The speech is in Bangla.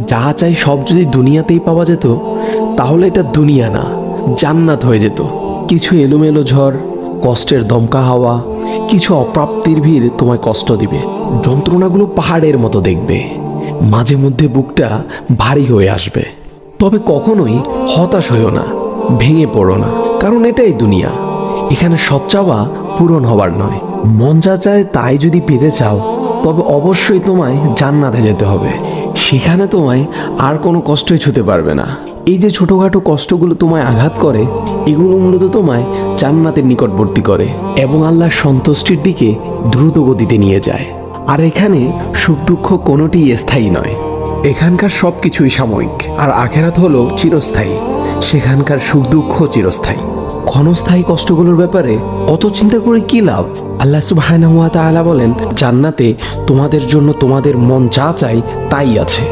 যা চাই সব যদি দুনিয়াতেই পাওয়া যেত, তাহলে এটা দুনিয়া না, জান্নাত হয়ে যেত। কিছু এলোমেলো ঝড়, কষ্টের দমকা হাওয়া, কিছু অপ্রাপ্তির ভিড় তোমায় কষ্ট দিবে, যন্ত্রণাগুলো পাহাড়ের মতো দেখবে, মাঝে মধ্যে বুকটা ভারী হয়ে আসবে। তবে কখনোই হতাশ হইও না, ভেঙে পড়ো না, কারণ এটাই দুনিয়া। এখানে সব চাওয়া পূরণ হবার নয়। মন যা চায় তাই যদি পেতে চাও, তবে অবশ্যই তোমায় জান্নাতে যেতে হবে। সেখানে তোমায় আর কোনো কষ্টই ছুতে পারবে না। এই যে ছোটোখাটো কষ্টগুলো তোমায় আঘাত করে, এগুলো মূলত তোমায় জান্নাতের নিকটবর্তী করে এবং আল্লাহর সন্তুষ্টির দিকে দ্রুত গতিতে নিয়ে যায়। আর এখানে সুখ দুঃখ কোনোটিই স্থায়ী নয়। এখানকার সব কিছুই সাময়িক, আর আখেরাত হলো চিরস্থায়ী। সেখানকার সুখ দুঃখ চিরস্থায়ী। ক্ষণস্থায়ী কষ্টগুলোর ব্যাপারে অত চিন্তা করে কি লাভ? আল্লাহ সুবহানাহু ওয়া তাআলা বলেন, জান্নাতে তোমাদের জন্য তোমাদের মন যা চাই তাই আছে।